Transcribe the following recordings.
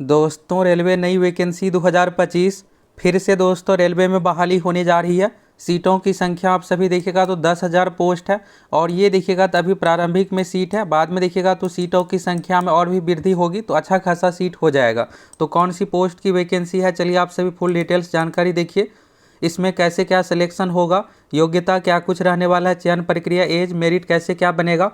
दोस्तों रेलवे नई वैकेंसी 2025 फिर से दोस्तों रेलवे में बहाली होने जा रही है। सीटों की संख्या आप सभी देखिएगा तो 10,000 पोस्ट है और ये देखिएगा तो अभी प्रारंभिक में सीट है, बाद में देखिएगा तो सीटों की संख्या में और भी वृद्धि होगी तो अच्छा खासा सीट हो जाएगा। तो कौन सी पोस्ट की वैकेंसी है, चलिए आप सभी फुल डिटेल्स जानकारी देखिए। इसमें कैसे क्या सिलेक्शन होगा, योग्यता क्या कुछ रहने वाला है, चयन प्रक्रिया, एज, मेरिट कैसे क्या बनेगा,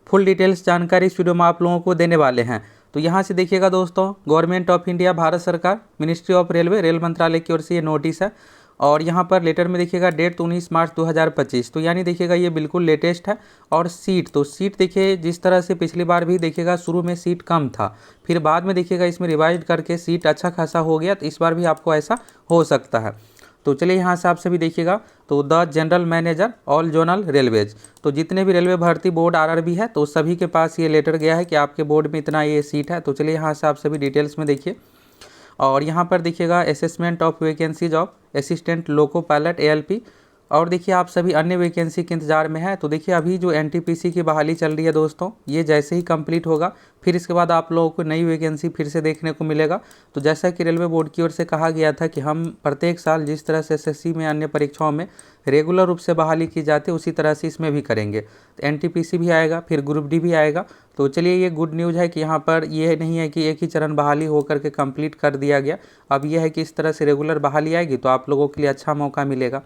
फुल डिटेल्स जानकारी इस वीडियो में आप लोगों को देने वाले हैं। तो यहाँ से देखिएगा दोस्तों, गवर्नमेंट ऑफ इंडिया भारत सरकार, मिनिस्ट्री ऑफ रेलवे, रेल मंत्रालय की ओर से ये नोटिस है। और यहाँ पर लेटर में देखिएगा डेट 19 मार्च 2025, तो यानी देखिएगा ये बिल्कुल लेटेस्ट है। और सीट देखिए जिस तरह से पिछली बार भी देखिएगा शुरू में सीट कम था, फिर बाद में देखिएगा इसमें रिवाइज करके सीट अच्छा खासा हो गया, तो इस बार भी आपको ऐसा हो सकता है। तो चलिए यहाँ से आप सभी देखिएगा, तो the general manager all zonal railways, तो जितने भी रेलवे भर्ती बोर्ड आरआरबी है तो सभी के पास ये लेटर गया है कि आपके बोर्ड में इतना ये सीट है। तो चलिए यहाँ से आप सभी डिटेल्स में देखिए। और यहाँ पर देखिएगा assessment of vacancies of assistant loco pilot ALP. और देखिए आप सभी अन्य वैकेंसी के इंतजार में है। तो देखिए अभी जो एनटीपीसी की बहाली चल रही है दोस्तों, ये जैसे ही कंप्लीट होगा फिर इसके बाद आप लोगों को नई वैकेंसी फिर से देखने को मिलेगा। तो जैसा कि रेलवे बोर्ड की ओर से कहा गया था कि हम प्रत्येक साल जिस तरह से एसएससी में अन्य परीक्षाओं में रेगुलर रूप से बहाली की जाती है उसी तरह से इसमें भी करेंगे। तो एनटीपीसी भी आएगा, फिर ग्रुप डी भी आएगा। तो चलिए ये गुड न्यूज़ है कि यहाँ पर ये नहीं है कि एक ही चरण बहाली होकर के कंप्लीट कर दिया गया। अब यह है कि इस तरह से रेगुलर बहाली आएगी तो आप लोगों के लिए अच्छा मौका मिलेगा।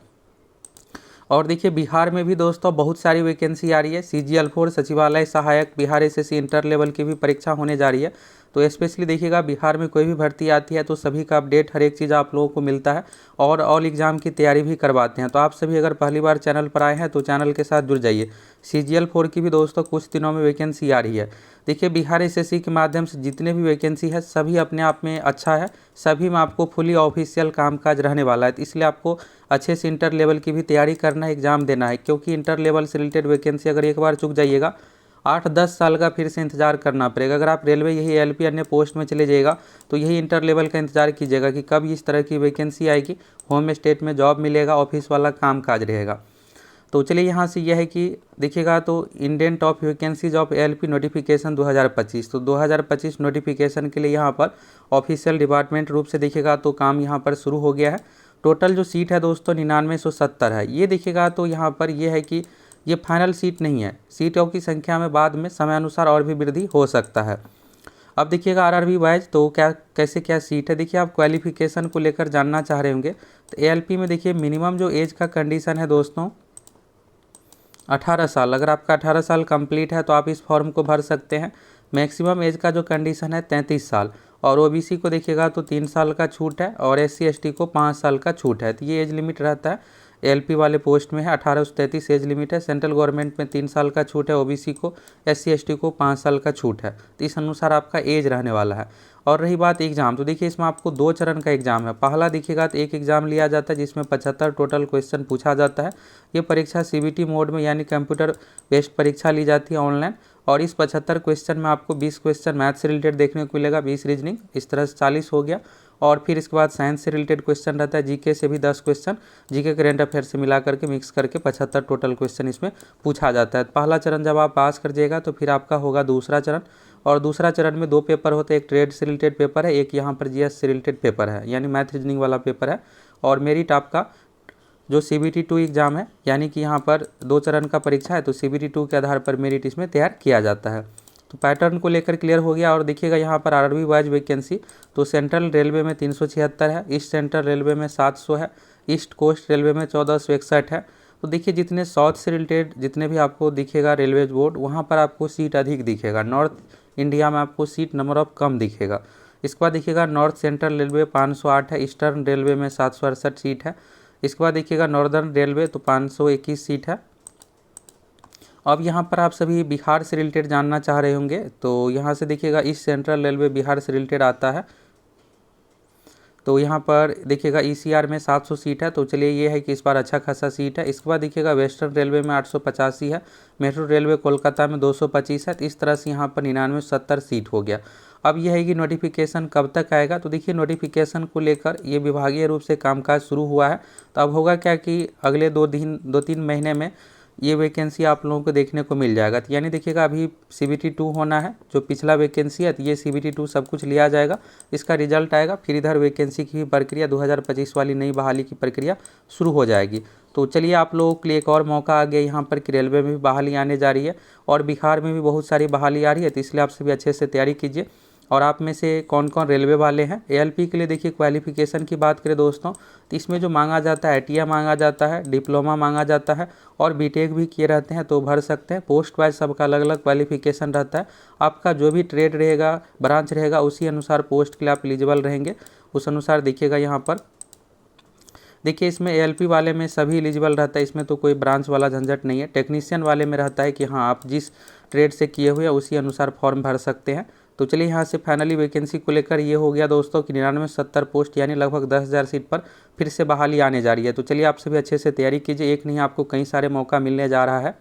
और देखिए बिहार में भी दोस्तों बहुत सारी वैकेंसी आ रही है। CGL4 सचिवालय सहायक, बिहार एसएससी इंटर लेवल की भी परीक्षा होने जा रही है। तो स्पेशली देखिएगा बिहार में कोई भी भर्ती आती है तो सभी का अपडेट हर एक चीज़ आप लोगों को मिलता है और ऑल एग्ज़ाम की तैयारी भी करवाते हैं। तो आप सभी अगर पहली बार चैनल पर आए हैं तो चैनल के साथ जुड़ जाइए। CGL4 की भी दोस्तों कुछ दिनों में वैकेंसी आ रही है। देखिए बिहार एसएससी के माध्यम से जितने भी वैकेंसी है सभी अपने आप में अच्छा है, सभी में आपको फुली ऑफिशियल कामकाज रहने वाला है। तो इसलिए आपको अच्छे से इंटर लेवल की भी तैयारी करना है, एग्ज़ाम देना है, क्योंकि इंटर लेवल से रिलेटेड वैकेंसी अगर एक बार चूक जाइएगा 8-10 साल का फिर से इंतजार करना पड़ेगा। अगर आप रेलवे यही एलपी अन्य पोस्ट में चले जाइएगा तो यही इंटर लेवल का इंतजार कीजिएगा कि कब इस तरह की वैकेंसी आएगी, होम स्टेट में जॉब मिलेगा, ऑफिस वाला काम काज रहेगा। तो चलिए यहाँ से यह है कि देखिएगा तो indent of vacancies of LP notification 2025, तो 2025 नोटिफिकेशन के लिए यहाँ पर ऑफिशियल डिपार्टमेंट रूप से देखिएगा तो काम यहाँ पर शुरू हो गया है। टोटल जो सीट है दोस्तों 9970 है। ये देखिएगा तो यहाँ पर यह है कि ये फाइनल सीट नहीं है, सीटों की संख्या में बाद में समयानुसार और भी वृद्धि हो सकता है। अब देखिएगा आरआरबी वाइज तो क्या कैसे क्या सीट है। देखिए आप क्वालिफिकेशन को लेकर जानना चाह रहे होंगे तो एएलपी में देखिए मिनिमम जो एज का कंडीशन है दोस्तों 18 साल। अगर आपका 18 साल कंप्लीट है तो आप इस फॉर्म को भर सकते हैं। मैक्सिमम एज का जो कंडीशन है 33 साल। और ओबीसी को देखिएगा तो 3 साल का छूट है और एससी एसटी को 5 साल का छूट है। तो ये एज लिमिट रहता है। एलपी वाले पोस्ट में है 18 से 33 एज लिमिट है। सेंट्रल गवर्नमेंट में 3 साल का छूट है, ओबीसी को, एससी एसटी को 5 साल का छूट है। तो इस अनुसार आपका एज रहने वाला है। और रही बात एग्जाम, तो देखिए इसमें आपको 2 चरण का एग्जाम है। पहला देखिएगा तो एक एग्जाम लिया जाता है जिसमें 75 टोटल क्वेश्चन पूछा जाता है। ये परीक्षा सीबीटी मोड में यानी कंप्यूटर बेस्ड परीक्षा ली जाती है ऑनलाइन। और इस 75 क्वेश्चन में आपको 20 क्वेश्चन मैथ से रिलेटेड देखने को मिलेगा, 20 रीजनिंग, इस तरह से 40 हो गया। और फिर इसके बाद साइंस से रिलेटेड क्वेश्चन रहता है, जीके से भी 10 क्वेश्चन, जीके करेंट अफेयर से मिला करके मिक्स करके 75 टोटल क्वेश्चन इसमें पूछा जाता है। पहला चरण जब आप पास कर जाएगा तो फिर आपका होगा दूसरा चरण। और दूसरा चरण में 2 पेपर होते हैं, एक ट्रेड से रिलेटेड पेपर है, एक यहाँ पर जीएस से रिलेटेड पेपर है, यानी मैथ रीजनिंग वाला पेपर है। और मेरिट आपका जो CBT 2 एग्ज़ाम है, यानी कि यहाँ पर 2 चरण का परीक्षा है तो CBT 2 के आधार पर मेरिट इसमें तैयार किया जाता है। तो पैटर्न को लेकर क्लियर हो गया। और देखिएगा यहाँ पर आरआरबी वाइज वैकेंसी तो सेंट्रल रेलवे में 376 है, ईस्ट सेंट्रल रेलवे में 700 है, ईस्ट कोस्ट रेलवे में 1461 है। तो देखिए जितने साउथ से रिलेटेड जितने भी आपको दिखेगा रेलवे बोर्ड, वहाँ पर आपको सीट अधिक दिखेगा। नॉर्थ इंडिया में आपको सीट नंबर ऑफ कम दिखेगा। इसके बाद देखिएगा नॉर्थ सेंट्रल रेलवे 508 है, ईस्टर्न रेलवे में 768 सीट है। इसके बाद देखिएगा नॉर्दर्न रेलवे तो 521 सीट है। अब यहाँ पर आप सभी बिहार से रिलेटेड जानना चाह रहे होंगे तो यहाँ से देखिएगा ईस्ट सेंट्रल रेलवे बिहार से रिलेटेड आता है। तो यहाँ पर देखिएगा ECR में 700 सीट है। तो चलिए ये है कि इस बार अच्छा खासा सीट है। इसके बाद देखिएगा वेस्टर्न रेलवे में 885 है, मेट्रो रेलवे कोलकाता में 225 है। तो इस तरह से यहाँ पर 99-70 सीट हो गया। अब यह है कि नोटिफिकेशन कब तक आएगा। तो देखिए नोटिफिकेशन को लेकर ये विभागीय रूप से कामकाज शुरू हुआ है। तो अब होगा क्या कि अगले 2-3 महीने में ये वैकेंसी आप लोगों को देखने को मिल जाएगा। तो यानी देखिएगा अभी CBT 2 होना है, जो पिछला वैकेंसी है तो ये CBT 2 सब कुछ लिया जाएगा, इसका रिजल्ट आएगा, फिर इधर वैकेंसी की प्रक्रिया 2025 वाली नई बहाली की प्रक्रिया शुरू हो जाएगी। तो चलिए आप लोगों के लिए एक और मौका आ गया यहाँ पर कि रेलवे में भी बहाली आने जा रही है और बिहार में भी बहुत सारी बहाली आ रही है, तो इसलिए आप सभी अच्छे से तैयारी कीजिए। और आप में से कौन कौन रेलवे वाले हैं, ALP के लिए देखिए क्वालिफिकेशन की बात करें दोस्तों, तो इसमें जो मांगा जाता है ITI मांगा जाता है, डिप्लोमा मांगा जाता है और बीटेक भी किए रहते हैं तो भर सकते हैं। पोस्ट वाइज सबका अलग अलग क्वालिफिकेशन रहता है, आपका जो भी ट्रेड रहेगा, ब्रांच रहेगा, उसी अनुसार पोस्ट के लिए आप एलिजिबल रहेंगे, उस अनुसार देखिएगा। यहाँ पर देखिए इसमें ALP वाले में सभी एलिजिबल रहता है, इसमें तो कोई ब्रांच वाला झंझट नहीं है। टेक्नीशियन वाले में रहता है कि हाँ आप जिस ट्रेड से किए हुए हैं उसी अनुसार फॉर्म भर सकते हैं। तो चलिए यहाँ से फाइनली वैकेंसी को लेकर ये हो गया दोस्तों कि 99-70 पोस्ट यानी लगभग 10,000 सीट पर फिर से बहाली आने जा रही है। तो चलिए आप सभी अच्छे से तैयारी कीजिए, एक नहीं आपको कई सारे मौका मिलने जा रहा है।